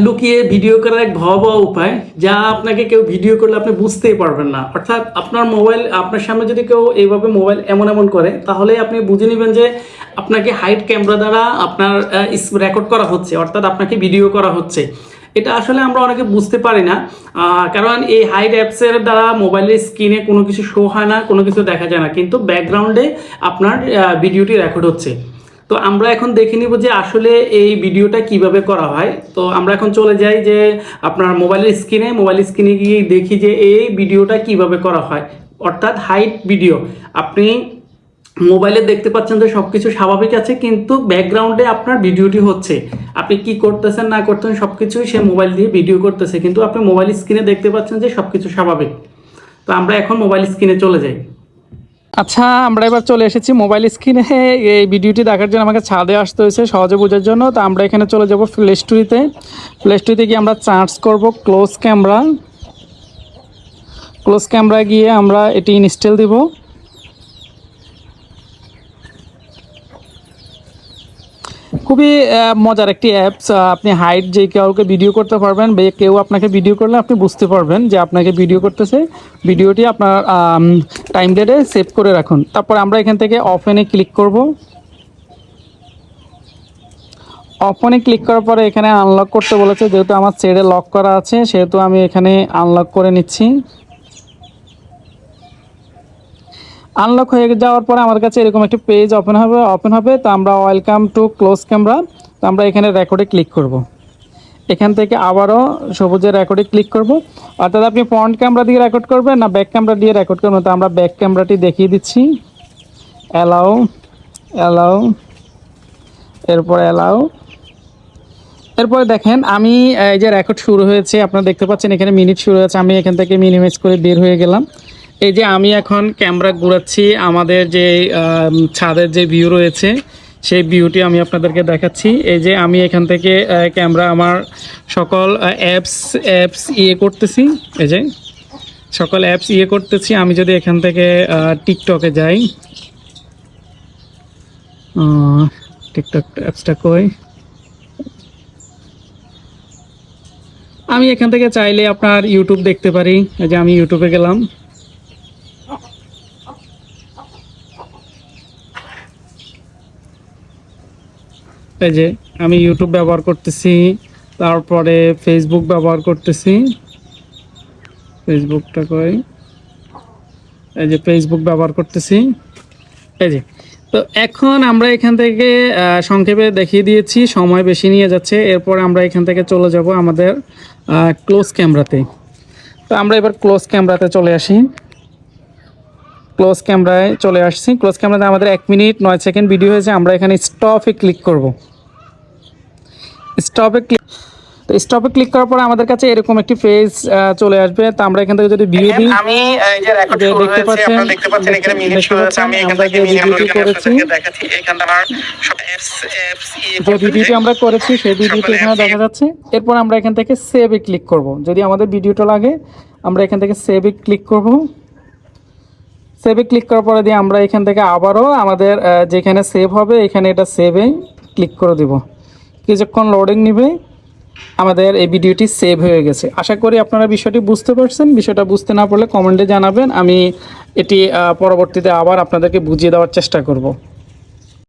লুকিয়ে ভিডিও করার এক ভয়াবহ উপায়, যা আপনাকে কেউ ভিডিও করলে আপনি বুঝতেই পারবেন না। অর্থাৎ আপনার মোবাইল আপনার সামনে যদি কেউ এইভাবে মোবাইল এমন এমন করে, তাহলে আপনি বুঝে নেবেন যে আপনাকে হাইড ক্যামেরা দ্বারা আপনার রেকর্ড করা হচ্ছে, অর্থাৎ আপনাকে ভিডিও করা হচ্ছে। এটা আসলে আমরা অনেকে বুঝতে পারি না, কারণ এই হাইড অ্যাপসের দ্বারা মোবাইলের স্ক্রিনে কোনো কিছু শো হয় না, কোনো কিছু দেখা যায় না, কিন্তু ব্যাকগ্রাউন্ডে আপনার ভিডিওটি রেকর্ড হচ্ছে। তো আমরা এখন দেখে নিব যে আসলে এই ভিডিওটা কিভাবে করা হয়। তো আমরা এখন চলে যাই যে আপনার মোবাইল স্ক্রিনে গিয়ে দেখি যে এই ভিডিওটা কিভাবে করা হয়, অর্থাৎ হাইড ভিডিও। আপনি মোবাইলে দেখতে পাচ্ছেন যে সব কিছু স্বাভাবিক আছে, কিন্তু ব্যাকগ্রাউন্ডে আপনার ভিডিওটি হচ্ছে। আপনি কি করতেছেন না করতেছেন সব কিছুই সে মোবাইল দিয়ে ভিডিও করতেছে, কিন্তু আপনি মোবাইল স্ক্রিনে দেখতে পাচ্ছেন যে সব কিছু স্বাভাবিক। তো আমরা এখন মোবাইল স্ক্রিনে চলে যাই। আচ্ছা, আমরা এবার চলে এসেছি মোবাইল স্ক্রিনে। এই ভিডিওটি দেখার জন্য আমাকে ছাদে আসতে হয়েছে সহজে বোঝার জন্য। তো আমরা এখানে চলে যাব প্লে স্টোরিতে গিয়ে আমরা সার্চ করব ক্লোজ ক্যামেরা গিয়ে আমরা এটি ইনস্টল দিব। খুবই মজার একটি অ্যাপস। আপনি হাইড যে কাউকে ভিডিও করতে পারবেন, কেউ আপনাকে ভিডিও করলে আপনি বুঝতে পারবেন যে আপনাকে ভিডিও করতেছে। ভিডিওটি আপনার টাইম ডেটে সেভ করে রাখুন। তারপর আমরা এখান থেকে অফেনে ক্লিক করব। অফেনে ক্লিক করার পরে এখানে আনলক করতে বলেছে, যেহেতু আমার সেটে লক করা আছে সেহেতু আমি এখানে আনলক করে নিচ্ছি। আনলক হয়ে যাওয়ার পরে আমার কাছে এরকম একটি পেজ ওপেন হবে। তো আমরা ওয়েলকাম টু ক্লোজ ক্যামেরা, তো আমরা এখানে রেকর্ডে ক্লিক করব। এখান থেকে আবারও সবুজের রেকর্ডে ক্লিক করব। অর্থাৎ আপনি ফ্রন্ট ক্যামেরা দিয়ে রেকর্ড করবেন না ব্যাক ক্যামেরা দিয়ে রেকর্ড করবেন। তো আমরা ব্যাক ক্যামেরাটি দেখিয়ে দিচ্ছি। অ্যালাউ, এরপরে দেখেন আমি এই যে রেকর্ড শুরু হয়েছে, আপনারা দেখতে পাচ্ছেন এখানে মিনিট শুরু হয়েছে। আমি এখান থেকে মিনিমাইজ করে বের হয়ে গেলাম। এই যে আমি এখন ক্যামেরা ঘোরাচ্ছি, আমাদের যে ছাদের যে ভিউ রয়েছে সেই ভিউটি আমি আপনাদেরকে দেখাচ্ছি। এই যে আমি এখান থেকে ক্যামেরা আমার সকল অ্যাপস করতেছি। এই যে সকল অ্যাপস করতেছি। আমি যদি এখান থেকে টিকটকে যাই, টিকটক অ্যাপসটা কই, আমি এখান থেকে চাইলে আপনার ইউটিউব দেখতে পারি। এই যে আমি ইউটিউবে গেলাম। এই যে আমি ইউটিউব ব্যবহার করতেছি, তারপরে ফেসবুক ব্যবহার করতেছি। ফেসবুকটা কই, এই যে ফেসবুক ব্যবহার করতেছি। এই যে, তো এখন আমরা এখান থেকে সংক্ষেপে দেখিয়ে দিয়েছি, সময় বেশি নিয়ে যাচ্ছে। এরপর আমরা এখান থেকে চলে যাব আমাদের ক্লোজ ক্যামেরাতে। তো আমরা এবার ক্লোজ ক্যামেরাতে চলে আসি। ক্লোজ ক্যামেরায় চলে আসছি। ক্লোজ ক্যামেরাতে আমাদের 1 মিনিট 9 সেকেন্ড ভিডিও হয়েছে। আমরা এখানে স্টপে ক্লিক করব। স্টপে ক্লিক করার পর আমাদের কাছে এরকম একটি পেজ চলে আসবে। তো আমরা এখান থেকে যদি ভিউ দিই, আমি এই যে রেকর্ড শুরু হয়েছে, আপনারা দেখতে পাচ্ছেন এখানে মিনিট শুরু হয়েছে। আমি এখান থেকে ভিডিওটি করেছি, দেখাচ্ছি এখানে আমার সব অ্যাপস যে ভিডিওটি আমরা করেছি সেই ভিডিওটি এখানে দেখা যাচ্ছে। এরপর আমরা এখান থেকে সেভে ক্লিক করব। যদি আমাদের ভিডিওটা লাগে আমরা এখান থেকে সেভে ক্লিক করব। সেভে ক্লিক করার পরে দিয়ে আমরা এখান থেকে আবারও আমাদের যেখানে সেভ হবে এখানে এটা সেভে ক্লিক করে দেব। কিছুক্ষণ লোডিং নেবে, আমাদের এই ভিডিওটি সেভ হয়ে গেছে। আশা করি আপনারা বিষয়টি বুঝতে পারছেন। বিষয়টা বুঝতে না পারলে কমেন্টে জানাবেন, আমি এটি পরবর্তীতে আবার আপনাদেরকে বুঝিয়ে দেওয়ার চেষ্টা করব।